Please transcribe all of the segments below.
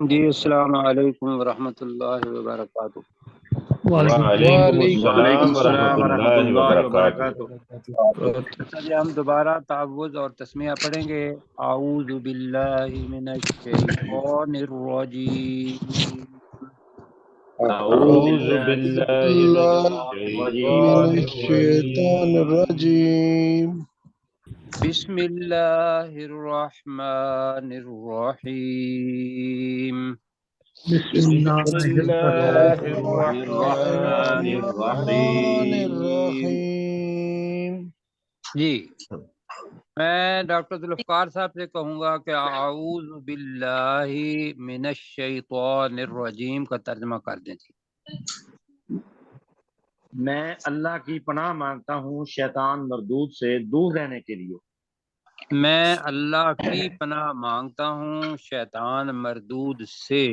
جی السلام علیکم ورحمۃ اللہ وبرکاتہ۔ وعلیکم وعلیکم السلام السلام ورحمۃ ورحمۃ اللہ اللہ وبرکاتہ۔ وبرکاتہ۔ اچھا جی، ہم دوبارہ تعوذ اور تسمیہ پڑھیں گے۔ اعوذ باللہ من الشیطان الرجیم، اعوذ اعوذ باللہ باللہ من من الشیطان الشیطان الرجیم۔ الرجیم۔ بسم اللہ الرحمن الرحیم۔ بسم بسم اللہ الرحمن الرحمن الرحیم۔ الرحیم۔ جی میں ڈاکٹر ذوالفقار صاحب سے کہوں گا کہ اعوذ باللہ من الشیطان الرجیم کا ترجمہ کر دیں جی۔ میں اللہ کی پناہ مانگتا ہوں شیطان مردود سے دور رہنے کے لیے۔ میں اللہ کی پناہ مانگتا ہوں شیطان مردود سے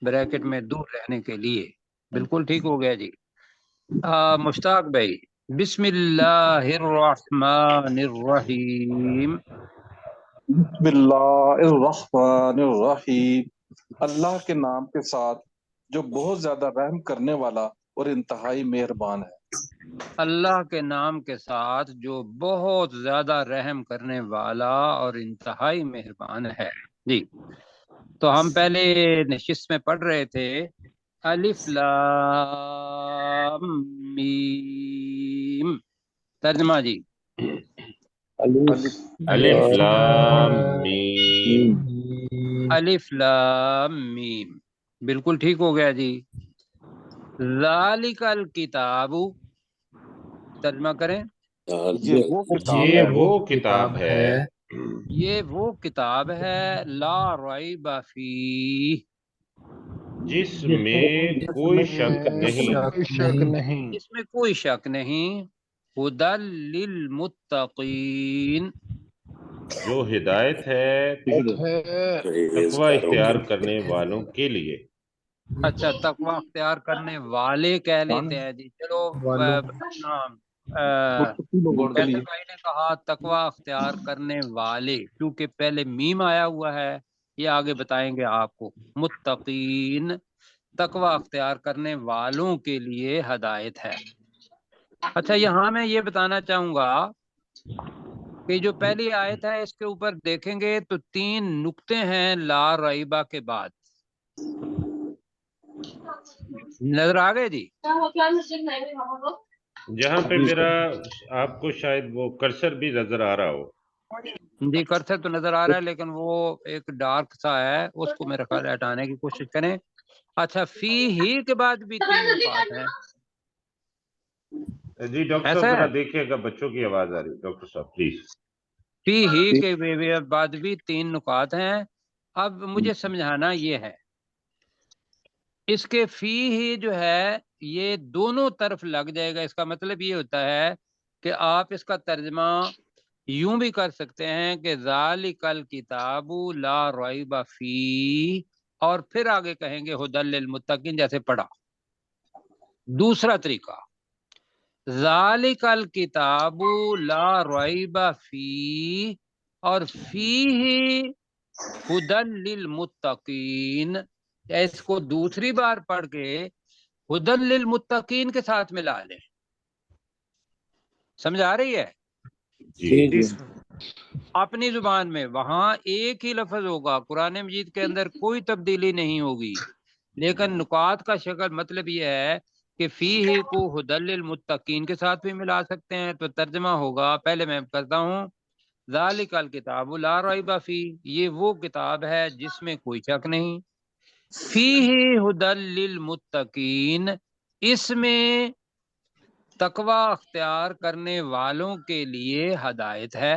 بریکٹ میں دور رہنے کے لیے۔ بالکل ٹھیک ہو گیا جی۔ مشتاق بھائی، بسم اللہ الرحمن الرحیم۔ بسم اللہ الرحمن الرحیم۔ اللہ کے نام کے ساتھ جو بہت زیادہ رحم کرنے والا اور انتہائی مہربان ہے۔ اللہ کے نام کے ساتھ جو بہت زیادہ رحم کرنے والا اور انتہائی مہربان ہے۔ جی تو ہم پہلے نشست میں پڑھ رہے تھے الف لام میم، ترجمہ جی۔ الف لام میم۔ الف لام میم، بالکل ٹھیک ہو گیا جی۔ ذالک الکتاب، ترجمہ کریں۔ یہ وہ کتاب یہ ہے وہ کتاب ہے یہ وہ کتاب ہے لا ریب فیہ، جس میں کوئی شک نہیں، کوئی شک نہیں، اس میں کوئی شک نہیں۔ ہدی للمتقین، جو ہدایت ہے تقوی اختیار کرنے والوں کے لیے۔ اچھا تقوی اختیار کرنے والے کہہ لیتے ہیں جی، چلو متقی لوگوں کے فیصل لیے۔ بھائی نے کہا تقوی اختیار کرنے والے، کیونکہ پہلے میم آیا ہوا ہے، یہ آگے بتائیں گے آپ کو۔ متقین، تقوی اختیار کرنے والوں کے لیے ہدایت ہے۔ اچھا یہاں میں یہ بتانا چاہوں گا کہ جو پہلی آیت ہے اس کے اوپر دیکھیں گے تو 3 نقطے ہیں لا ریبہ کے بعد، نظر آ گئے جی؟ جہاں پہ میرا آپ کو شاید وہ کرسر بھی نظر آ رہا ہو۔ جی کرسر تو نظر آ رہا ہے لیکن وہ ایک ڈارک سا ہے، اس کو میرا خیال ہے ہٹانے کی کوشش کریں۔ اچھا فی ہی کے بعد بھی 3 نقاط ہیں، جی ڈاکٹر ایسا صاحب ذرا ہے؟ دیکھیے گا، بچوں کی آواز آ رہی ہے، ڈاکٹر صاحب پلیز۔ فی ہی کے بعد بھی 3 نقاط ہیں۔ اب مجھے سمجھانا یہ ہے، اس کے فی ہی جو ہے یہ دونوں طرف لگ جائے گا، اس کا مطلب یہ ہوتا ہے کہ آپ اس کا ترجمہ یوں بھی کر سکتے ہیں کہ ذالک الکتاب لا ریب فیہ، اور پھر آگے کہیں گے ھدی للمتقین جیسے پڑھا۔ دوسرا طریقہ ذالک الکتاب لا ریب فیہ اور فیہ ھدی للمتقین، اس کو دوسری بار پڑھ کے ھدی للمتقین کے ساتھ ملا لیں۔ سمجھ آ رہی ہے؟ جی اپنی زبان میں وہاں ایک ہی لفظ ہوگا، قرآن مجید کے اندر کوئی تبدیلی نہیں ہوگی، لیکن نکات کا شکل مطلب یہ ہے کہ فیہ کو ھدی للمتقین کے ساتھ بھی ملا سکتے ہیں۔ تو ترجمہ ہوگا، پہلے میں کرتا ہوں، ذالک الکتاب لا ریب فیہ، یہ وہ کتاب ہے جس میں کوئی شک نہیں، فیہ ھدی للمتقین، اس میں تقوی اختیار کرنے والوں کے لیے ہدایت ہے۔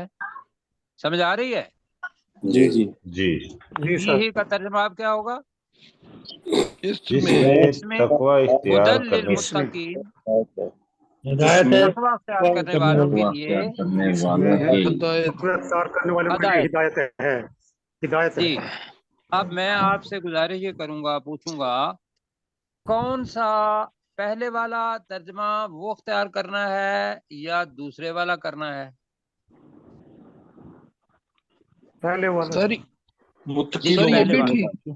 سمجھ آ رہی ہے؟ جی جی جی فیہ کا ترجمہ آپ کیا ہوگا؟ اس جس میں میں تقوی اختیار ھدی کرنے للمتقین، ہدایت ہے تقوی اختیار کرنے والوں کے لیے ہدایت۔ اختیار کرنے والوں کے لیے ہدایت۔ ہدایت ہے، ہدایت ہے۔ جی اب میں آپ سے گزارش یہ کروں گا، پوچھوں گا کون سا پہلے والا ترجمہ وہ اختیار کرنا ہے یا دوسرے والا کرنا ہے؟ پہلے والا سر متقی جی سر یہ لوگوں پہلے بھی کے والا۔ لیے۔ ٹھیک،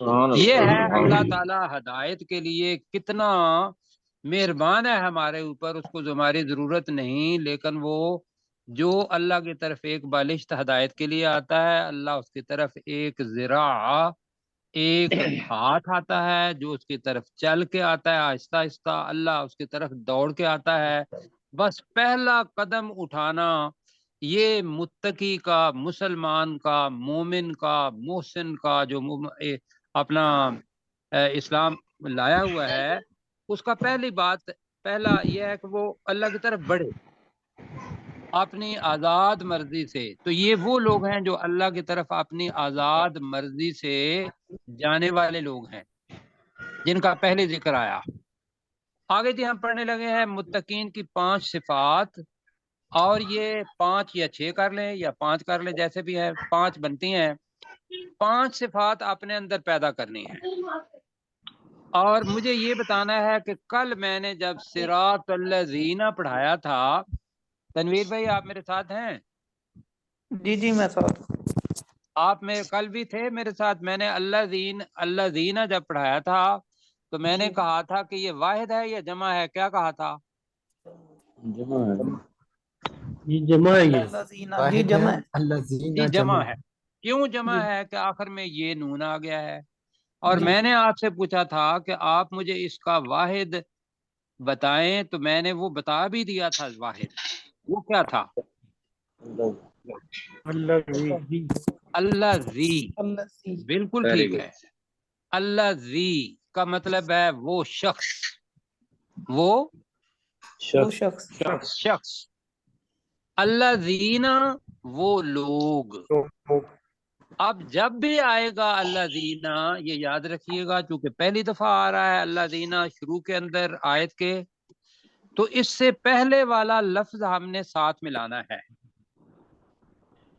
یہ ہے اللہ تعالیٰ ہدایت کے لیے کتنا مہربان ہے ہمارے اوپر، اس کو ہماری ضرورت نہیں، لیکن وہ جو اللہ کی طرف ایک بالشت ہدایت کے لیے آتا ہے، اللہ اس کی طرف ایک ذراع، ایک ہاتھ آتا ہے جو اس کی طرف چل کے آتا ہے آہستہ آہستہ، اللہ اس کی طرف دوڑ کے آتا ہے۔ بس پہلا قدم اٹھانا یہ متقی کا، مسلمان کا، مومن کا، محسن کا، جو اپنا اسلام لایا ہوا ہے، اس کا پہلا یہ ہے کہ وہ اللہ کی طرف بڑھے اپنی آزاد مرضی سے۔ تو یہ وہ لوگ ہیں جو اللہ کی طرف اپنی آزاد مرضی سے جانے والے لوگ ہیں، جن کا پہلے ذکر آیا۔ آگے جی ہم پڑھنے لگے ہیں متقین کی 5 صفات، اور یہ 5 یا 6 کر لیں یا 5 کر لیں، جیسے بھی ہے 5 بنتی ہیں۔ 5 صفات اپنے اندر پیدا کرنی ہے۔ اور مجھے یہ بتانا ہے کہ کل میں نے جب صراط الذین پڑھایا تھا، تنویر بھائی آپ میرے ساتھ ہیں؟ جی میں ساتھ آپ میں کل بھی تھے میرے ساتھ؟ میں نے الذین جب پڑھایا تھا تو میں نے کہا تھا کہ یہ واحد ہے یا جمع ہے؟ کیا کہا تھا؟ جمع ہے، یہ جمع ہے، یہ جی جمع ہے۔ جی جمع ہے۔ کیوں جمع ہے؟ کہ آخر میں یہ نون آ گیا ہے، اور میں نے آپ سے پوچھا تھا کہ آپ مجھے اس کا واحد بتائیں، تو میں نے وہ بتا بھی دیا تھا واحد، وہ کیا تھا؟ اللہ ذی، بالکل ٹھیک ہے۔ اللہ ذی کا مطلب ہے وہ شخص، وہ شخص۔ اللہ زینا وہ لوگ۔ اب جب بھی آئے گا اللہ زینا، یہ یاد رکھیے گا، چونکہ پہلی دفعہ آ رہا ہے اللہ زینا شروع کے اندر آیت کے، تو اس سے پہلے والا لفظ ہم نے ساتھ ملانا ہے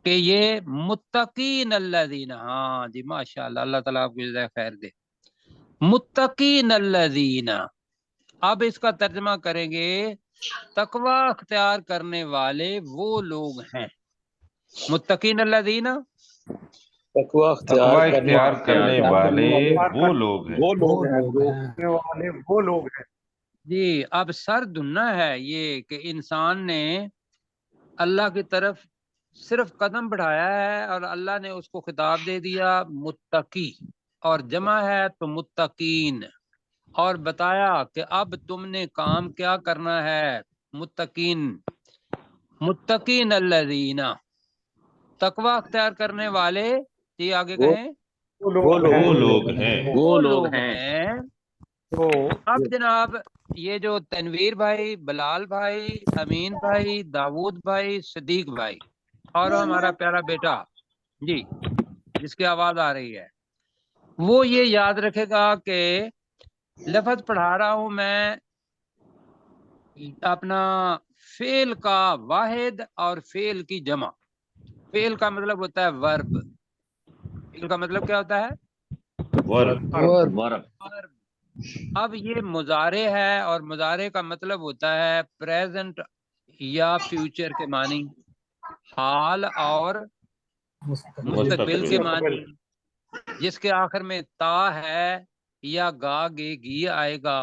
کہ یہ متقین الذین، ہاں جی ماشاءاللہ، اللہ تعالیٰ آپ کو جزائے خیر دے، متقین الذین۔ اب اس کا ترجمہ کریں گے، تقوی اختیار کرنے والے وہ لوگ ہیں۔ متقین الذین، تقوی اختیار کرنے والے وہ لوگ ہیں۔ وہ لوگ ہیں۔ جی اب سر دھننا ہے یہ کہ انسان نے اللہ کی طرف صرف قدم بڑھایا ہے اور اللہ نے اس کو خطاب دے دیا متقی، اور جمع ہے تو متقین، اور بتایا کہ اب تم نے کام کیا کرنا ہے۔ متقین الذین، تقوی اختیار کرنے والے، جی آگے کہیں، وہ لوگ ہیں۔ وہ لوگ ہیں۔ اب جناب یہ جو تنویر بھائی، بلال بھائی، امین بھائی، داود بھائی، صدیق بھائی، اور ہمارا پیارا بیٹا جی جس کی آواز آ رہی ہے، وہ یہ یاد رکھے گا کہ لفظ پڑھا رہا ہوں میں اپنا فعل کا واحد اور فعل کی جمع۔ فعل کا مطلب ہوتا ہے ورب، فعل کا مطلب کیا ہوتا ہے؟ ورب۔ اب یہ مضارع ہے، اور مضارع کا مطلب ہوتا ہے پریزنٹ یا فیوچر کے معنی، حال اور مستقبل کے معنی، جس کے آخر میں تا ہے یا گا گے گی آئے گا۔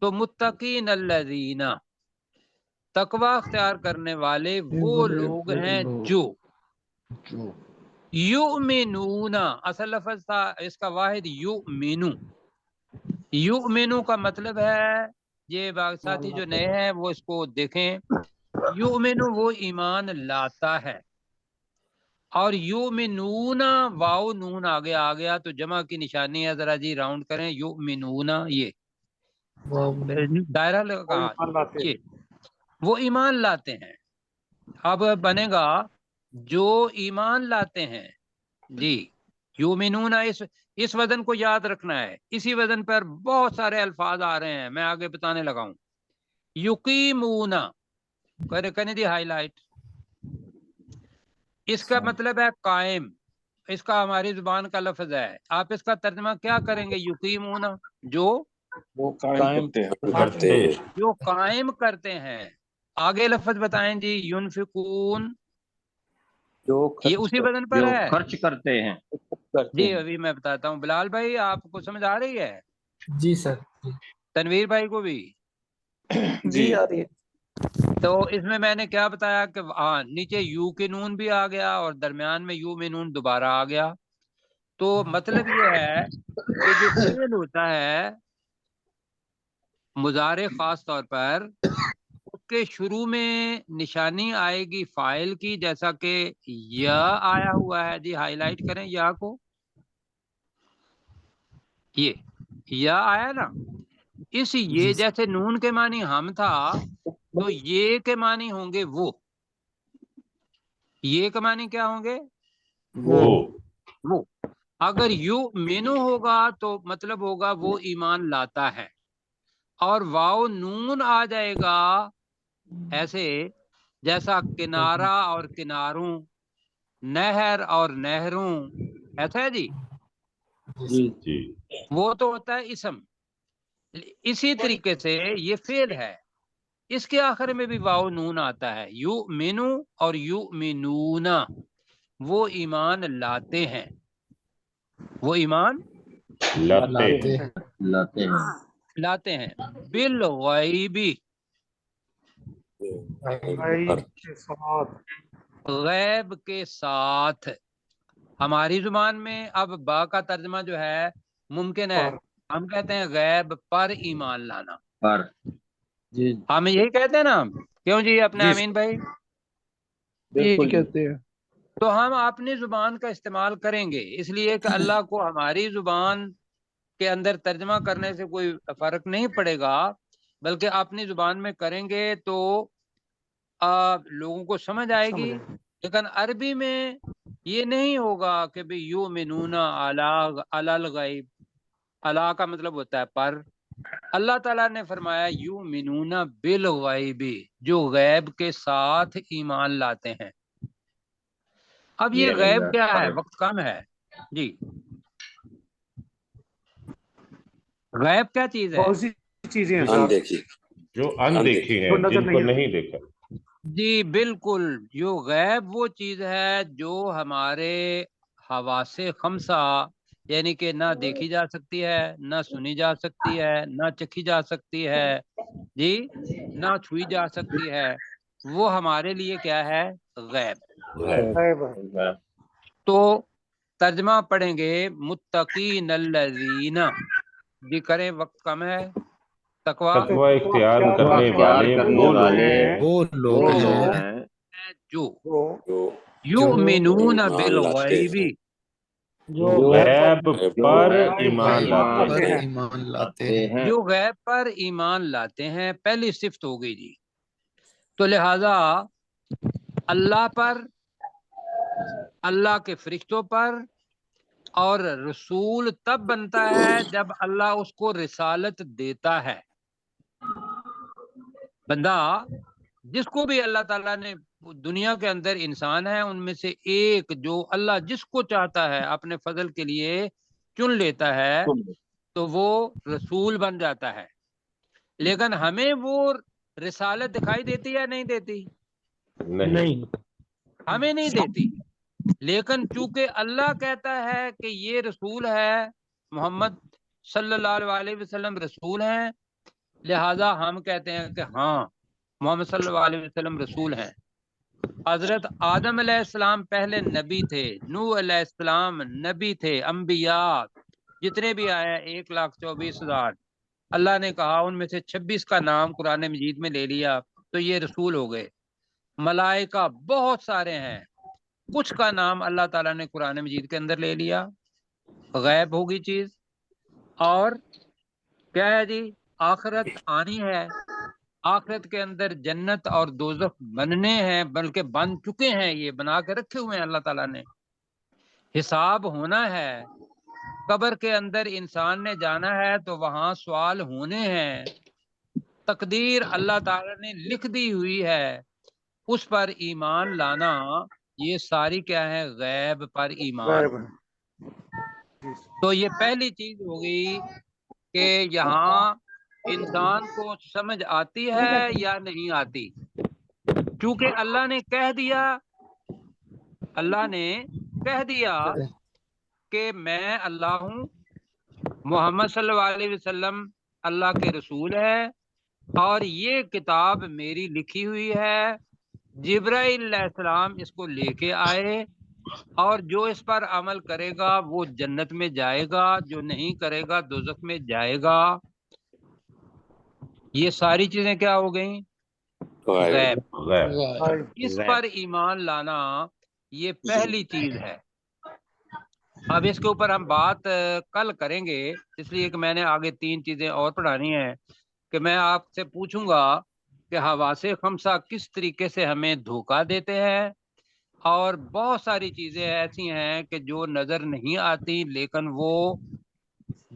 تو متقین الذین، تقوی اختیار کرنے والے وہ لوگ ہیں جو یؤمنون، اصل لفظ تھا اس کا واحد یؤمنو۔ یؤمنو کا مطلب ہے، یہ ساتھی جو نئے ہیں وہ اس کو دیکھیں، یؤمنو وہ ایمان لاتا ہے، اور یؤمنون واو نون آگے آ گیا تو جمع کی نشانی ہے، ذرا جی راؤنڈ کریں، یؤمنون، یہ دائرہ لگا، یہ وہ ایمان لاتے ہیں۔ اب بنے گا جو ایمان لاتے ہیں، جی یؤمنون، اس وزن کو یاد رکھنا ہے، اسی وزن پر بہت سارے الفاظ آ رہے ہیں، میں آگے بتانے لگا ہوں۔ یقیمون، کریں دی ہائی لائٹ، اس کا مطلب ہے قائم، اس کا ہماری زبان کا لفظ ہے، آپ اس کا ترجمہ کیا کریں گے؟ یقیمون، جو وہ قائم کرتے ہیں۔ جو قائم کرتے ہیں۔ آگے لفظ بتائیں جی، ینفقون، یہ اسی وزن پر جو ہے، خرچ کرتے ہیں۔ کرتے جی ہیں۔ ابھی میں بتاتا ہوں. بلال بھائی آپ کو سمجھ آ رہی ہے؟ جی سر. تنویر بھائی کو بھی؟ جی آ رہی ہے. تو اس میں نے کیا بتایا کہ ہاں نیچے یو کے نون بھی آ گیا اور درمیان میں یو میں نون دوبارہ آ گیا. تو مطلب یہ ہے کہ جو فعل ہوتا ہے مضارع خاص طور پر اس کے شروع میں نشانی آئے گی فاعل کی، جیسا کہ یا آیا ہوا ہے. جی ہائی لائٹ کریں یا کو. یہ یا آیا نا، اس یہ جیسے نون کے معنی ہم تھا تو یہ کے معنی ہوں گے وہ. یہ کے معنی کیا ہوں گے؟ وہ. اگر یو مینو ہوگا تو مطلب ہوگا وہ ایمان لاتا ہے، اور واو نون آ جائے گا ایسے جیسا کنارہ اور کناروں، نہر اور نہروں، ایسا ہے جی. جی وہ تو ہوتا ہے اسم. اسی طریقے سے یہ فعل ہے، اس کے آخر میں بھی واو نون آتا ہے. یو مینو اور یو مینونا، وہ ایمان لاتے ہیں، وہ ایمان لاتے ہیں. بالغیبی، کے ساتھ. غیب کے ساتھ. ہماری زبان میں اب با کا ترجمہ جو ہے ممکن ہے ہم کہتے ہیں غیب پر ایمان لانا. جی ہم یہی کہتے ہیں نا، کیوں جی اپنے امین بھائی؟ یہی کہتے ہیں. تو ہم اپنی زبان کا استعمال کریں گے، اس لیے کہ اللہ کو ہماری زبان کے اندر ترجمہ کرنے سے کوئی فرق نہیں پڑے گا، بلکہ اپنی زبان میں کریں گے تو لوگوں کو سمجھ آئے گی. لیکن عربی میں یہ نہیں ہوگا کہ بھی یؤمنون علی الغیب. علی کا مطلب ہوتا ہے پر. اللہ تعالیٰ نے فرمایا یؤمنون بالغیب، جو غیب کے ساتھ ایمان لاتے ہیں. اب یہ غیب کیا ہے؟ وقت کم ہے جی. غیب کیا چیز ہے؟ بہت سی چیزیں ہیں سر جو اندیکھی ہیں، جو نظر جن کو نہیں نہیں دیکھا. جی بالکل. جو غیب وہ چیز ہے جو ہمارے حواس خمسہ، یعنی کہ نہ دیکھی جا سکتی ہے، نہ سنی جا سکتی ہے، نہ چکھی جا سکتی ہے جی، نہ چھوئی جا سکتی ہے، وہ ہمارے لیے کیا ہے؟ غیب. ہے. تو ترجمہ پڑھیں گے متقین الذین. جی کریں، وقت کم ہے. تقویٰ تقوی اختیار کرنے والے وہ لوگ ہیں جو یؤمنون بالغیب، جو غیب پر ایمان لاتے ہیں. جو غیب پر ایمان لاتے ہیں. پہلی صفت ہو گئی جی. تو لہذا اللہ پر، اللہ کے فرشتوں پر، اور رسول تب بنتا ہے جب اللہ اس کو رسالت دیتا ہے. بندہ جس کو بھی اللہ تعالیٰ نے دنیا کے اندر انسان ہے ان میں سے ایک جو اللہ جس کو چاہتا ہے اپنے فضل کے لیے چن لیتا ہے تو وہ رسول بن جاتا ہے. لیکن ہمیں وہ رسالت دکھائی دیتی یا نہیں دیتی؟ نہیں. ہمیں نہیں دیتی. لیکن چونکہ اللہ کہتا ہے کہ یہ رسول ہے، محمد صلی اللہ علیہ وسلم رسول ہیں، لہذا ہم کہتے ہیں کہ ہاں محمد صلی اللہ علیہ وسلم رسول ہیں. حضرت آدم علیہ السلام پہلے نبی تھے، نوح علیہ السلام نبی تھے، انبیاء جتنے بھی آئے 1,24,000، اللہ نے کہا ان میں سے 26 کا نام قرآن مجید میں لے لیا تو یہ رسول ہو گئے. ملائکہ بہت سارے ہیں، کچھ کا نام اللہ تعالیٰ نے قرآن مجید کے اندر لے لیا. غیب ہوگی چیز. اور کیا ہے جی؟ آخرت آنی ہے. آخرت کے اندر جنت اور دوزخ بننے ہیں، بلکہ بن چکے ہیں، یہ بنا کے رکھے ہوئے ہیں اللہ تعالیٰ نے. حساب ہونا ہے. قبر کے اندر انسان نے جانا ہے تو وہاں سوال ہونے ہیں. تقدیر اللہ تعالیٰ نے لکھ دی ہوئی ہے، اس پر ایمان لانا، یہ ساری کیا ہے؟ غیب پر ایمان. تو یہ پہلی چیز ہوگی کہ یہاں انسان کو سمجھ آتی ہے یا نہیں آتی. چونکہ اللہ نے کہہ دیا کہ میں اللہ ہوں، محمد صلی اللہ علیہ وسلم اللہ کے رسول ہے، اور یہ کتاب میری لکھی ہوئی ہے، جبرائیل علیہ السلام اس کو لے کے آئے، اور جو اس پر عمل کرے گا وہ جنت میں جائے گا، جو نہیں کرے گا دوزخ میں جائے گا۔ یہ ساری چیزیں کیا ہو گئیں؟ غیب۔ غیب۔ اس پر ایمان لانا یہ پہلی چیز ہے۔ اب اس کے اوپر ہم بات کل کریں گے، اس لیے کہ میں نے آگے 3 چیزیں اور پڑھانی ہیں، کہ میں آپ سے پوچھوں گا کہ حواس خمسہ کس طریقے سے ہمیں دھوکہ دیتے ہیں، اور بہت ساری چیزیں ایسی ہیں کہ جو نظر نہیں آتی لیکن وہ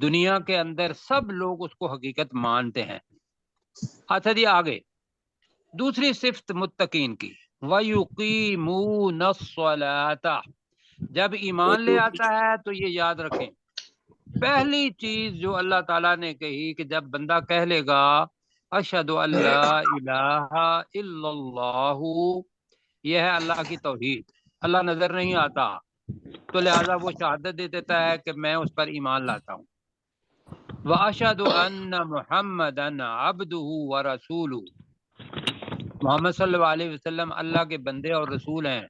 دنیا کے اندر سب لوگ اس کو حقیقت مانتے ہیں۔ اچھا جی، آگے دوسری صفت متقین کی، وَيُقِيمُونَ الصَّلَاةَ، جب ایمان لے آتا ہے تو یہ یاد رکھیں، پہلی چیز جو اللہ تعالیٰ نے کہی کہ جب بندہ کہہ لے گا اشہد ان لا الہ الا اللہ، یہ ہے اللہ کی توحید، اللہ نظر نہیں آتا تو لہذا وہ شہادت دے دیتا ہے کہ میں اس پر ایمان لاتا ہوں۔ واشہد ان محمدا عبدہ ورسولہ، محمد صلی اللہ علیہ وسلم اللہ کے بندے اور رسول ہیں۔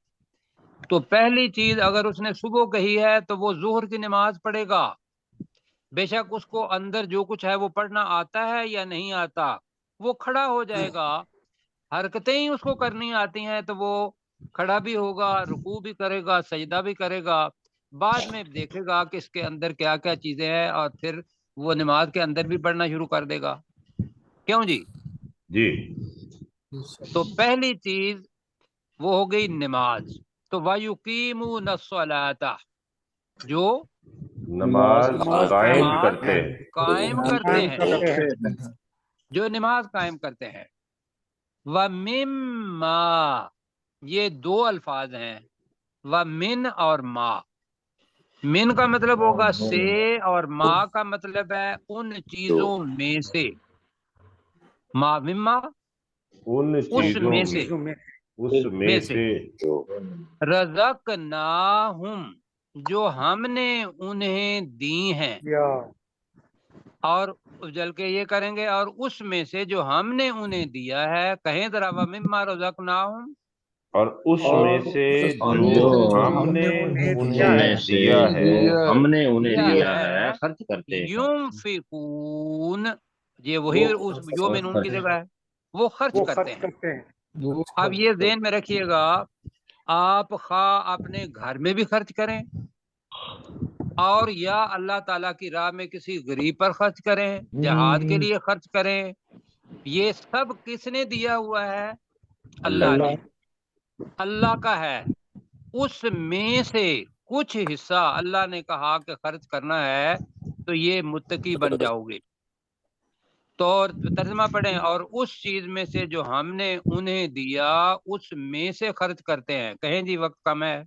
تو پہلی چیز اگر اس نے صبح کہی ہے تو وہ ظہر کی نماز پڑھے گا، بے شک اس کو اندر جو کچھ ہے وہ پڑھنا آتا ہے یا نہیں آتا، وہ کھڑا ہو جائے گا، حرکتیں ہی اس کو کرنی آتی ہیں تو وہ کھڑا بھی ہوگا، رکوع بھی کرے گا، سجدہ بھی کرے گا، بعد میں دیکھے گا کہ اس کے اندر کیا کیا چیزیں ہیں، اور پھر وہ نماز کے اندر بھی پڑھنا شروع کر دے گا۔ کیوں جی؟ جی تو پہلی چیز وہ ہو گئی نماز۔ تو وَيُقِيمُونَ الصَّلَاةَ، جو نماز قائم نماز کرتے ہیں۔ قائم کرتے ہیں، کرتے ہیں۔ جو نماز قائم کرتے ہیں۔ وَمِمَّا، یہ 2 الفاظ ہیں، وَمِن اور ما۔ من کا مطلب ہوگا سے، اور ما کا مطلب ہے ان چیزوں میں سے۔ ما مما، ان اس چیزوں میں سے، اس میں سے رزقناہم، جو ہم نے انہیں دی ہیں، یا اور جل کے یہ کریں گے، اور اس میں سے جو ہم نے انہیں دیا ہے، کہیں ذرا وَمِمَّا رَزَقْنَاهُمْ، اور اس میں سے جو ہم نے انہیں دیا ہے، ہم نے انہیں دیا دیا ہے، ہے خرچ کرتے ہیں۔ ينفقون، یہ وہی اس یومنون کی جگہ ہے، وہ خرچ کرتے ہیں۔ کرتے ہیں۔ اب یہ ذہن میں رکھیے گا، آپ خواہ اپنے گھر میں بھی خرچ کریں، اور یا اللہ تعالیٰ کی راہ میں کسی غریب پر خرچ کریں، جہاد کے لیے خرچ کریں، یہ سب کس نے دیا ہوا ہے؟ اللہ نے، اللہ کا ہے۔ اس میں سے کچھ حصہ اللہ نے کہا کہ خرچ کرنا ہے، تو یہ متقی بن جاؤ گے۔ تو ترجمہ پڑھیں، اور اس چیز میں سے جو ہم نے انہیں دیا اس میں سے خرچ کرتے ہیں۔ کہیں جی، وقت کم ہے۔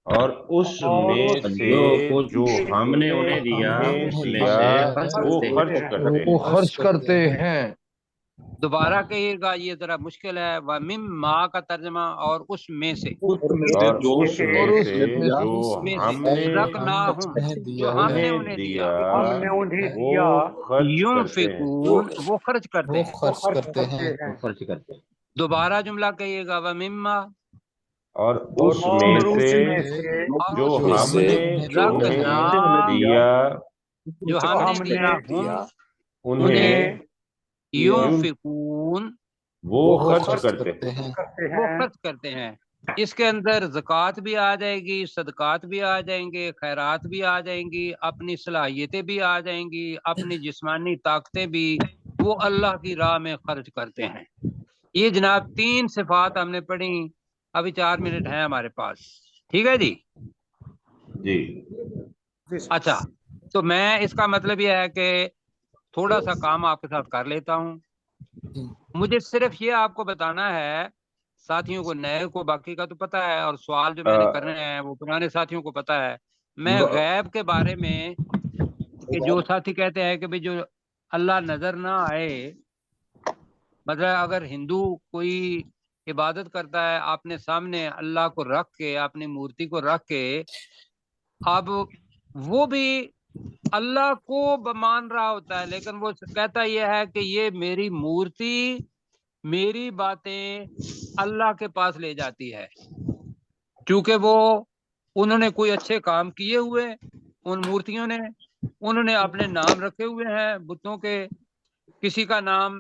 اور اس میں سے جو ہم نے انہیں دیا اس میں دیا سے وہ خرچ کرتے ہیں۔ دوبارہ کہیے گا، یہ ذرا مشکل ہے۔ وَمِمَّا کا ترجمہ، اور اس میں سے، اور اس میں سے جو میں سے ہم نے رزقناہم، جو ہم نے انہیں دیا، ہم نے انہیں دیا، وہ خرچ کرتے ہیں۔ ينفقون، وہ خرچ کرتے ہیں۔ خرچ کرتے ہیں۔ خرچ کرتے ہیں۔ دوبارہ جملہ کہیے گا، وَمِمَّا، اور اس میں سے جو ہم نے انہیں دیا جو ہم نے دیا ہم انہیں ينفقون، وہ خرچ کرتے ہیں۔ وہ خرچ کرتے ہیں۔ اس کے اندر زکوٰۃ بھی آ جائے گی، صدقات بھی آ جائیں گے، خیرات بھی آ جائیں گی، اپنی صلاحیتیں بھی آ جائیں گی، اپنی جسمانی طاقتیں بھی، وہ اللہ کی راہ میں خرچ کرتے ہیں۔ یہ جناب 3 صفات ہم نے پڑھی، ابھی 4 منٹ ہیں ہمارے پاس، ٹھیک ہے جی؟ جی اچھا، تو میں اس کا مطلب یہ ہے کہ تھوڑا سا کام آپ کے ساتھ کر لیتا ہوں۔ مجھے صرف یہ آپ کو بتانا ہے، ساتھیوں کو، نئے کو باقی کا تو پتہ ہے، اور سوال جو میں نے کرنے ہیں وہ پرانے ساتھیوں کو پتہ ہے۔ میں غیب کے بارے میں، کہ جو ساتھی کہتے ہیں کہ بھئی جو اللہ نظر نہ آئے، مطلب اگر ہندو کوئی عبادت کرتا ہے اپنے سامنے اللہ کو رکھ کے، اپنی مورتی کو رکھ کے، اب وہ بھی اللہ کو مان رہا ہوتا ہے، لیکن وہ کہتا یہ ہے کہ یہ میری مورتی میری باتیں اللہ کے پاس لے جاتی ہے، کیونکہ وہ انہوں نے کوئی اچھے کام کیے ہوئے، ان مورتیوں نے انہوں نے اپنے نام رکھے ہوئے ہیں بتوں کے، کسی کا نام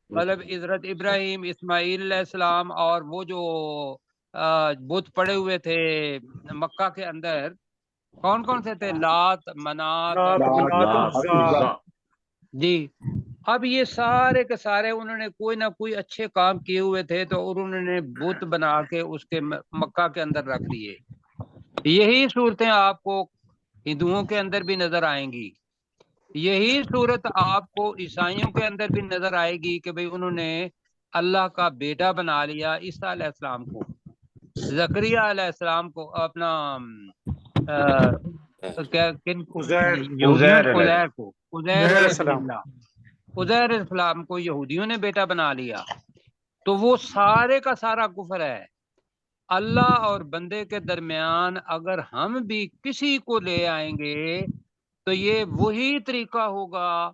مطلب حضرت ابراہیم، اسماعیل علیہ السلام، اور وہ جو بت پڑے ہوئے تھے مکہ کے اندر کون کون سے تھے؟ لات، منات اور عزا۔ جی۔ اب یہ سارے کے سارے انہوں نے کوئی نہ کوئی اچھے کام کیے ہوئے تھے، تو انہوں نے بت بنا کے اس کے مکہ کے اندر رکھ دیے۔ یہی صورتیں آپ کو ہندوؤں کے اندر بھی نظر آئیں گی، یہی صورت آپ کو عیسائیوں کے اندر بھی نظر آئے گی کہ بھئی انہوں نے اللہ کا بیٹا بنا لیا عیسیٰ علیہ السلام کو، زکریا علیہ السلام کو، اپنا عزیر عزیر السلام کو یہودیوں نے بیٹا بنا لیا۔ تو وہ سارے کا سارا کفر ہے۔ اللہ اور بندے کے درمیان اگر ہم بھی کسی کو لے آئیں گے تو یہ وہی طریقہ ہوگا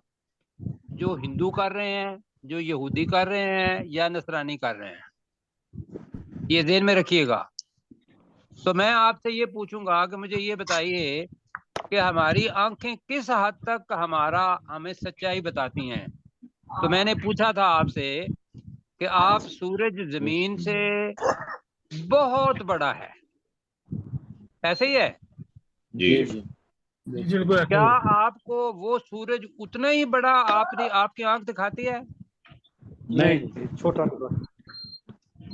جو ہندو کر رہے ہیں، جو یہودی کر رہے ہیں، یا نصرانی کر رہے ہیں، یہ ذہن میں رکھیے گا۔ تو میں آپ سے یہ پوچھوں گا کہ مجھے یہ بتائیے کہ ہماری آنکھیں کس حد تک ہمیں سچائی بتاتی ہیں۔ تو میں نے پوچھا تھا آپ سے کہ آپ سورج زمین سے بہت بڑا ہے، ایسے ہی ہے؟ جی کیا آپ کو وہ سورج اتنا ہی بڑا آپ کی آنکھ دکھاتی ہے؟ نہیں، چھوٹا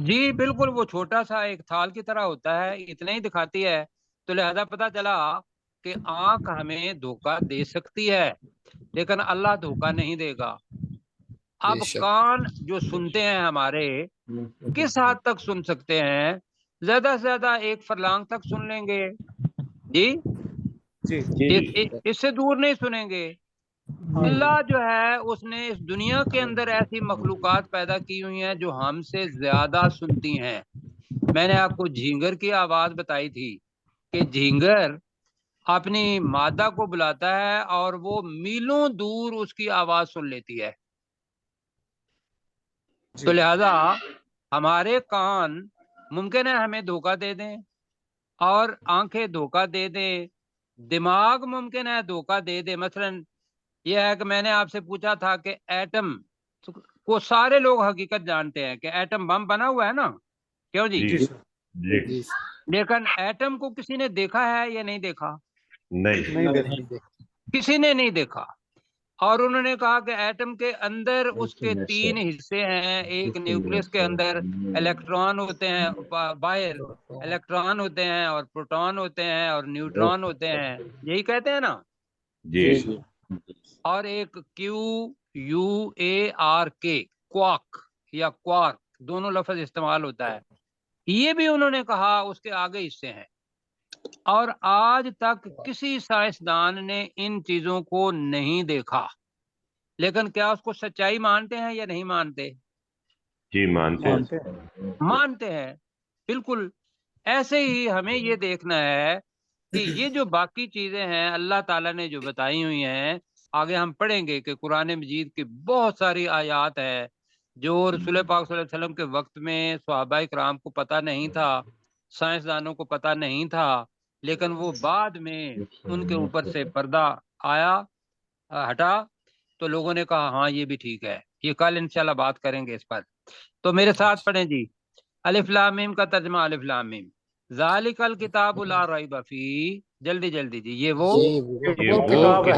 جی بالکل، وہ چھوٹا سا ایک تھال کی طرح ہوتا ہے، اتنا ہی دکھاتی ہے۔ تو لہذا پتہ چلا کہ آنکھ ہمیں دھوکہ دے سکتی ہے، لیکن اللہ دھوکہ نہیں دے گا۔ اب کان جو سنتے ہیں ہمارے کس حد تک سن سکتے ہیں؟ زیادہ سے زیادہ 1 فرلانگ تک سن لیں گے، جی اس سے دور نہیں سنیں گے۔ اللہ جو ہے اس نے اس دنیا کے اندر ایسی مخلوقات پیدا کی ہوئی ہیں جو ہم سے زیادہ سنتی ہیں۔ میں نے آپ کو جھینگر کی آواز بتائی تھی کہ جھینگر اپنی مادہ کو بلاتا ہے اور وہ میلوں دور اس کی آواز سن لیتی ہے۔ تو لہذا ہمارے کان ممکن ہے ہمیں دھوکہ دے دیں، اور آنکھیں دھوکہ دے دیں، دماغ ممکن ہے دھوکہ دے دے۔ مثلا یہ ہے کہ میں نے آپ سے پوچھا تھا کہ ایٹم کو سارے لوگ حقیقت جانتے ہیں کہ ایٹم بم بنا ہوا ہے نا، کیوں جی؟ لیکن ایٹم کو کسی نے دیکھا ہے یا نہیں دیکھا؟ نہیں، کسی نے نہیں دیکھا۔ اور انہوں نے کہا کہ ایٹم کے اندر اس کے 3 حصے ہیں، ایک نیوکلیس کے اندر الیکٹران ہوتے ہیں، باہر الیکٹران ہوتے ہیں، اور پروٹون ہوتے ہیں، اور نیوٹران ہوتے ہیں، یہی کہتے ہیں نا؟ جی اور ایک QUARK، کوارک یا کوارک، دونوں لفظ استعمال ہوتا ہے، یہ بھی انہوں نے کہا اس کے آگے حصے ہیں۔ اور آج تک کسی سائنسدان نے ان چیزوں کو نہیں دیکھا، لیکن کیا اس کو سچائی مانتے ہیں یا نہیں مانتے؟ جی مانتے ہیں، بالکل۔ ایسے ہی ہمیں یہ دیکھنا ہے کہ یہ جو باقی چیزیں ہیں اللہ تعالیٰ نے جو بتائی ہوئی ہیں، آگے ہم پڑھیں گے کہ قرآن مجید کی بہت ساری آیات ہے جو رسول پاک صلی اللہ علیہ وسلم کے وقت میں صحابہ کرام کو پتہ نہیں تھا، سائنسدانوں کو پتہ نہیں تھا، لیکن وہ بعد میں ان کے اوپر سے پردہ آیا، ہٹا، تو لوگوں نے کہا ہاں یہ بھی ٹھیک ہے۔ یہ کل انشاءاللہ بات کریں گے اس پر۔ تو میرے ساتھ پڑھیں جی، الف لام میم کا ترجمہ، الف لام میم، ذالک الکتاب لا ریب فیہ، جلدی جلدی جی، یہ وہ کتاب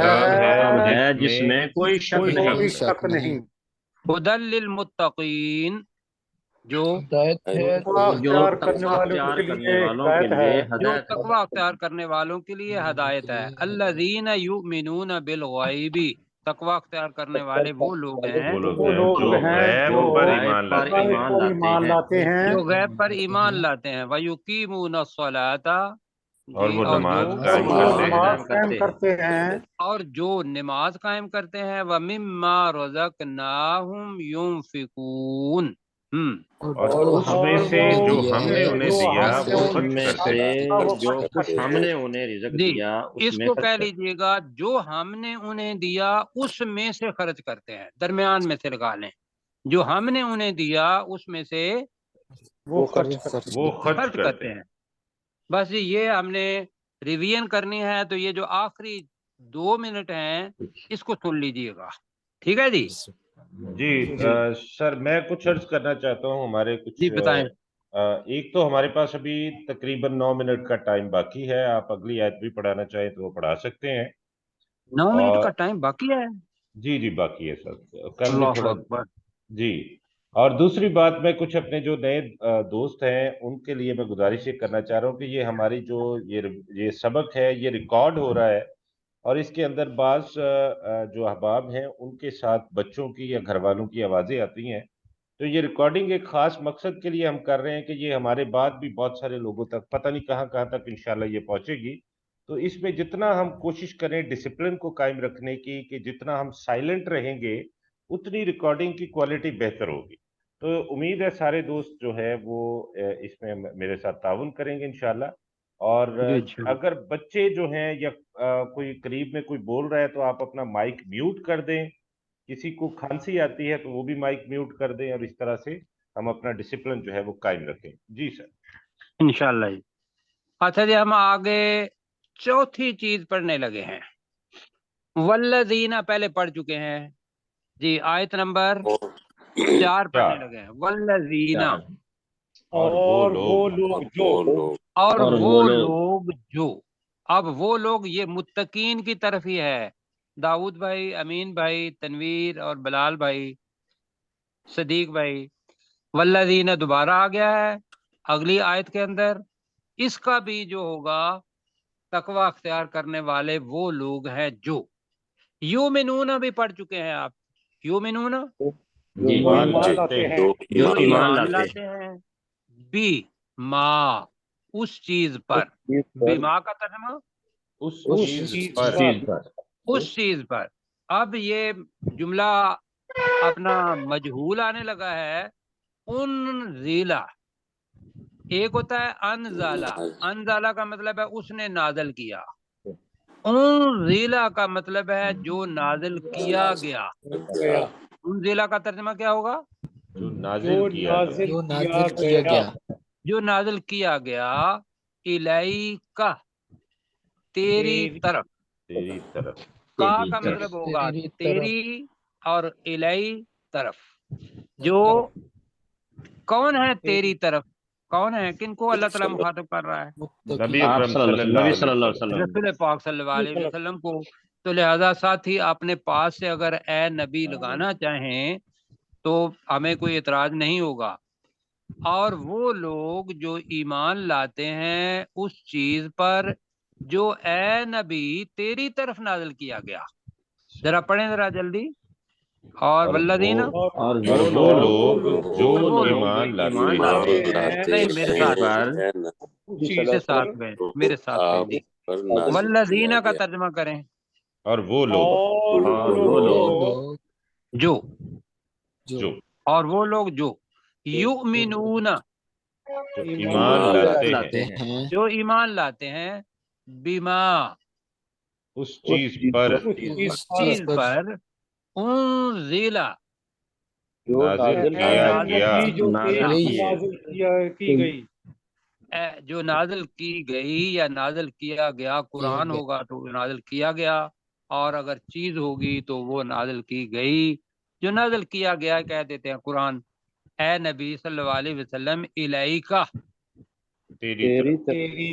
ہے جس میں کوئی شک نہیں، ہدی للمتقین، جو اختیار کرنے والوں کے لیے ہدایت ہے، الذین یؤمنون بالغیب، تقوی اختیار کرنے والے وہ لوگ ہیں جو غیب پر ایمان لاتے ہیں جو غیب پر ایمان لاتے ہیں، وَيُقِيمُونَ الصَّلَاةَ، اور وہ نماز قائم کرتے ہیں اور جو نماز قائم کرتے ہیں، وَمِمَّا رَزَقْنَاهُمْ يُنْفِقُونَ، اور اس میں سے جو ہم نے انہیں دیا وہ ان میں خرچ کرتے سے ہیں. جو کچھ ہم نے انہیں رزق جی دیا اس اس میں کو خرچ کہہ کرتے لیجئے گا جو ہم نے انہیں دیا اس میں سے خرچ کرتے ہیں، درمیان میں سے لگا لیں، جو ہم نے انہیں دیا اس میں سے وہ خرچ کرتے ہیں. بس یہ ہم نے ریویژن کرنی ہے، تو یہ جو آخری 2 منٹ ہیں اس کو سن لیجئے گا، ٹھیک ہے جی؟ جی سر میں کچھ عرض کرنا چاہتا ہوں. ہمارے کچھ جی بتائیں. ایک تو ہمارے پاس ابھی تقریباً 9 منٹ کا ٹائم باقی ہے. آپ اگلی آیت بھی پڑھانا چاہیں تو وہ پڑھا سکتے ہیں. 9 منٹ اور کا ٹائم باقی ہے؟ جی باقی ہے سر. کل بھی اللہ تھوڑا اکبر. جی. اور دوسری بات میں کچھ اپنے جو نئے دوست ہیں ان کے لیے میں گزارش یہ کرنا چاہ رہا ہوں کہ یہ ہماری جو یہ سبق ہے یہ ریکارڈ ہو رہا ہے، اور اس کے اندر بعض جو احباب ہیں ان کے ساتھ بچوں کی یا گھر والوں کی آوازیں آتی ہیں. تو یہ ریکارڈنگ ایک خاص مقصد کے لیے ہم کر رہے ہیں کہ یہ ہمارے بعد بھی بہت سارے لوگوں تک پتہ نہیں کہاں تک انشاءاللہ یہ پہنچے گی. تو اس میں جتنا ہم کوشش کریں ڈسپلن کو قائم رکھنے کی، کہ جتنا ہم سائلنٹ رہیں گے اتنی ریکارڈنگ کی کوالٹی بہتر ہوگی. تو امید ہے سارے دوست جو ہے وہ اس میں میرے ساتھ تعاون کریں گے انشاءاللہ. اور اگر بچے جو ہیں یا کوئی قریب میں کوئی بول رہا ہے تو آپ اپنا مائک میوٹ کر دیں. کسی کو کھانسی آتی ہے تو وہ بھی مائک میوٹ کر دیں، اور اس طرح سے ہم اپنا ڈسپلن جو ہے وہ قائم رکھیں. جی سر. انشاءاللہ جی. اچھا جی، ہم آگے چوتھی چیز پڑھنے لگے ہیں. والذین پہلے پڑھ چکے ہیں جی، آیت نمبر 4 پڑھنے لگے ہیں. والذین اور وہ لوگ جو، اب وہ لوگ یہ متقین کی طرف ہی ہے. داؤد بھائی، امین بھائی، تنویر اور بلال بھائی، صدیق بھائی، والذین دوبارہ آ گیا ہے اگلی آیت کے اندر. اس کا بھی جو ہوگا تقوی اختیار کرنے والے وہ لوگ ہیں جو یومنون بھی پڑھ چکے ہیں آپ. یومنون ایمان لاتے ہیں. جو ایمان لاتے ہیں بی ما اس چیز پر. بیما کا ترجمہ اس چیز پر. اب یہ جملہ اپنا مجہول آنے لگا ہے. ان ذیلا ایک ہوتا ہے انزالہ. انزالہ کا مطلب ہے اس نے نازل کیا. ان ذیلا کا مطلب ہے جو نازل کیا گیا. ان ذیلا کا ترجمہ کیا ہوگا؟ جو نازل کیا گیا. جو نازل کیا گیا. الیکا تیری طرف. کا مطلب ہوگا تیری اور الی طرف. جو کون ہے تیری طرف؟ کون ہے؟ کن کو اللہ تعالیٰ مخاطب کر رہا ہے؟ نبی اکرم صلی اللہ علیہ وسلم. رسول پاک صلی اللہ علیہ وسلم کو. تو لہذا ساتھی اپنے پاس سے اگر اے نبی لگانا چاہیں تو ہمیں کوئی اعتراض نہیں ہوگا. اور وہ لوگ جو ایمان لاتے ہیں اس چیز پر جو اے نبی تیری طرف نازل کیا گیا. ذرا پڑھیں ذرا جلدی. اور والذین اور وہ لوگ جو ایمان لاتے ہیں. نہیں، میرے ساتھ میں میرے ساتھ میں جی. والذین کا ترجمہ کریں. اور وہ لوگ جو اور وہ لوگ جو یؤمنون ایمان لاتے ہیں. جو ایمان لاتے ہیں بما اس چیز پر انزل نازل کیا گیا. جو نازل کی گئی یا نازل کیا گیا. قرآن ہوگا تو نازل کیا گیا، اور اگر چیز ہوگی تو وہ نازل کی گئی. جو نازل کیا گیا کہہ دیتے ہیں قرآن. اے نبی صلی اللہ علیہ وسلم الیکا تیری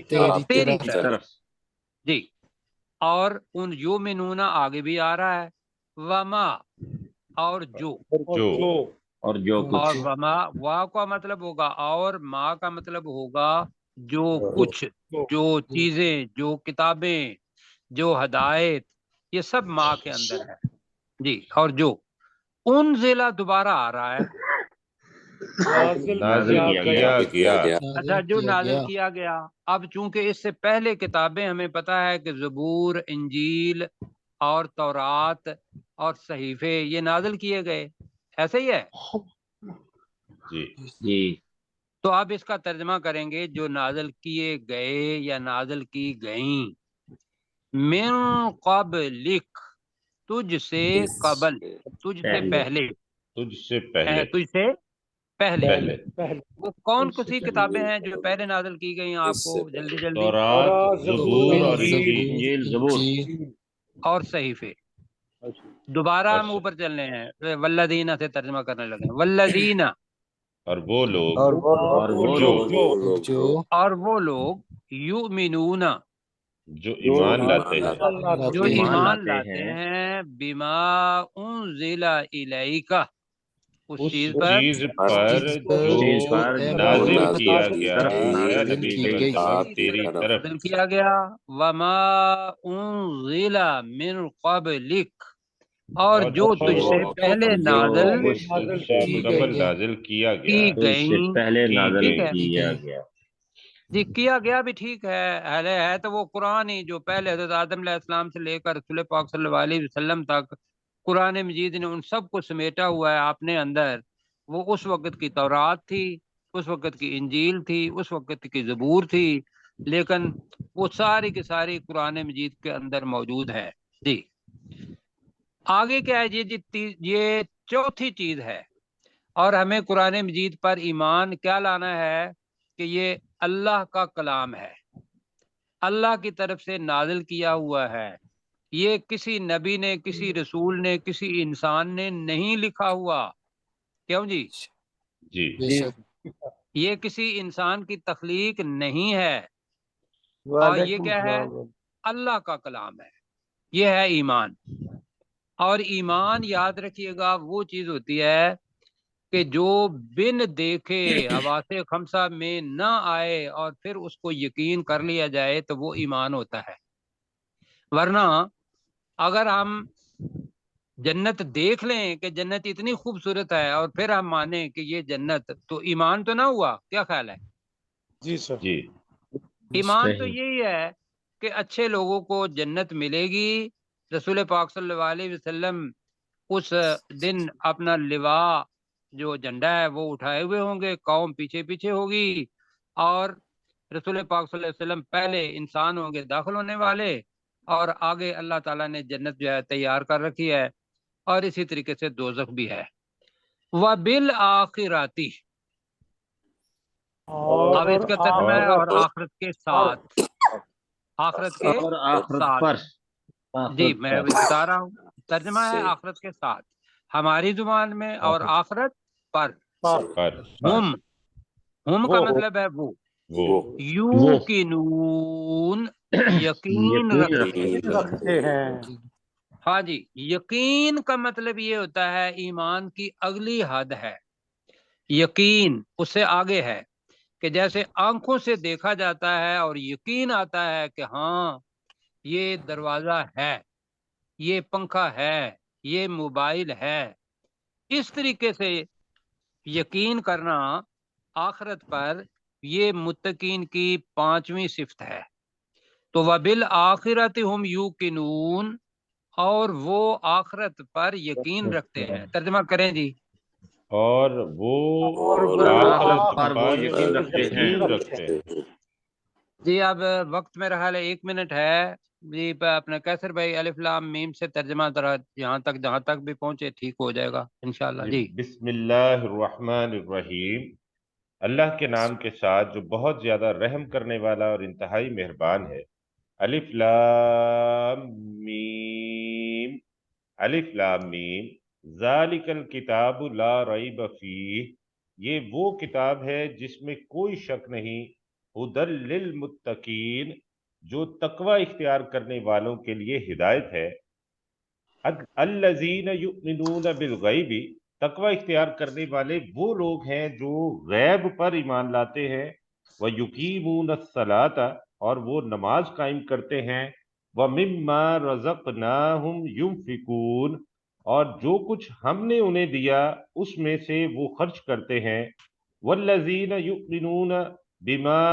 طرف جی. اور ان یومنون آگے بھی آ رہا ہے. وما اور جو اور وما وا کا مطلب ہوگا اور ما کا مطلب ہوگا جو کچھ، جو چیزیں، جو کتابیں، جو ہدایت، یہ سب ما کے اندر ہے جی. اور جو ان ضلع دوبارہ آ رہا ہے. نازل کیا گیا. اچھا، جو نازل کیا گیا. اب چونکہ اس سے پہلے کتابیں ہمیں پتہ ہے کہ زبور، انجیل اور تورات اور صحیفے یہ نازل کیے گئے، ایسے ہی ہے. جی جی تو آپ اس کا ترجمہ کریں گے جو نازل کیے گئے یا نازل کی گئیں، من قبلک، تجھ سے قبل، تجھ سے پہلے، تجھ سے پہلے، تجھ سے پہلے پہلے وہ کون سی کتابیں ہیں جو پہلے نازل کی گئی ہیں آپ کو؟ جلدی جلدی، تورات، زبور اور انجیل۔ انجیل زبور اور صحیفے۔ دوبارہ ہم اوپر چلنے ہیں، والذین سے ترجمہ کرنے لگے ہیں، والذین، اور وہ لوگ اور وہ لوگ اور وہ لوگ، یؤمنون، جو ایمان لاتے ہیں، جو ایمان لاتے ہیں، بما انزل الیک، اس چیز اس پر چیز پر جو نازل کیا گیا ہے نبی صلی اللہ علیہ وسلم تیری طرف، نازل کیا گیا، وما انزل من قبلک، اور جو تجھ سے پہلے نازل تجھ سے قبل نازل کیا گیا، کی گئیں، پہلے نازل ٹھیک ہے کیا گیا۔ جی، کیا گیا بھی ٹھیک ہے تو وہ قرآن ہی جو پہلے حضرت آدم علیہ السلام سے لے کر رسول پاک صلی اللہ علیہ وسلم تک قرآن مجید نے ان سب کو سمیٹا ہوا ہے اپنے اندر۔ وہ اس وقت کی تورات تھی، اس وقت کی انجیل تھی، اس وقت کی زبور تھی، لیکن وہ ساری کی ساری قرآن مجید کے اندر موجود ہے۔ جی آگے کیا ہے جی یہ چوتھی چیز ہے، اور ہمیں قرآن مجید پر ایمان کیا لانا ہے کہ یہ اللہ کا کلام ہے، اللہ کی طرف سے نازل کیا ہوا ہے، یہ کسی نبی نے، کسی رسول نے، کسی انسان نے نہیں لکھا ہوا، کیوں جی؟ جی یہ کسی انسان کی تخلیق نہیں ہے، اور یہ کیا ہے؟ اللہ کا کلام ہے، یہ ہے ایمان۔ اور ایمان یاد رکھیے گا وہ چیز ہوتی ہے کہ جو بن دیکھے حواس خمسہ میں نہ آئے اور پھر اس کو یقین کر لیا جائے تو وہ ایمان ہوتا ہے۔ ورنہ اگر ہم جنت دیکھ لیں کہ جنت اتنی خوبصورت ہے اور پھر ہم مانیں کہ یہ جنت، تو ایمان تو نہ ہوا، کیا خیال ہے؟ جی سر، جی ایمان تو یہی ہے کہ اچھے لوگوں کو جنت ملے گی، رسول پاک صلی اللہ علیہ وسلم اس دن اپنا لواء جو جھنڈا ہے وہ اٹھائے ہوئے ہوں گے، قوم پیچھے پیچھے ہوگی، اور رسول پاک صلی اللہ علیہ وسلم پہلے انسان ہوں گے داخل ہونے والے، اور آگے اللہ تعالیٰ نے جنت جو ہے تیار کر رکھی ہے، اور اسی طریقے سے دوزخ بھی ہے۔ وَبِالْآخِرَةِ، اب اس کا ترجمہ ہے اور آخرت کے ساتھ، آخرت کے اور آخرت ساتھ، پر، جی میں بتا رہا ہوں، ترجمہ ہے آخرت کے ساتھ ہماری زبان میں، اور آخرت پر، پر ہم کا مطلب ہے وہ، وہ یوقنون، یقین رکھتے ہیں۔ ہاں جی، یقین کا مطلب یہ ہوتا ہے ایمان کی اگلی حد ہے، یقین اس سے آگے ہے، کہ جیسے آنکھوں سے دیکھا جاتا ہے اور یقین آتا ہے کہ ہاں یہ دروازہ ہے، یہ پنکھا ہے، یہ موبائل ہے، اس طریقے سے یقین کرنا آخرت پر، یہ متقین کی 5ویں صفت ہے۔ تو وَبِالْآخِرَةِ هُمْ يُوقِنُونَ، اور وہ آخرت پر یقین رکھتے ہیں۔ ترجمہ کریں جی۔ اور وہ آخرت پر یقین رکھتے ہیں۔ جی اب وقت میرا حال ہے 1 منٹ ہے جی، اپنا کیسر بھائی الف لام میم سے ترجمہ ذرا جہاں تک بھی پہنچے ٹھیک ہو جائے گا انشاءاللہ۔ جی بسم اللہ الرحمن الرحیم، اللہ کے نام کے ساتھ جو بہت زیادہ رحم کرنے والا اور انتہائی مہربان ہے۔ الف لام میم، الف لام میم، ذالک الکتاب لا ریب فیہ، یہ وہ کتاب ہے جس میں کوئی شک نہیں، ہدی للمتقین، جو تقوی اختیار کرنے والوں کے لیے ہدایت ہے۔ الذین یؤمنون بالغیب، تقوی اختیار کرنے والے وہ لوگ ہیں جو غیب پر ایمان لاتے ہیں، وَيُقِيمُونَ الصَّلَاةَ، اور وہ نماز قائم کرتے ہیں، وَمِمَّا رَزَقْنَاهُمْ يُنْفِقُونَ، اور جو کچھ ہم نے انہیں دیا اس میں سے وہ خرچ کرتے ہیں۔ وَالَّذِينَ يُؤْمِنُونَ بِمَا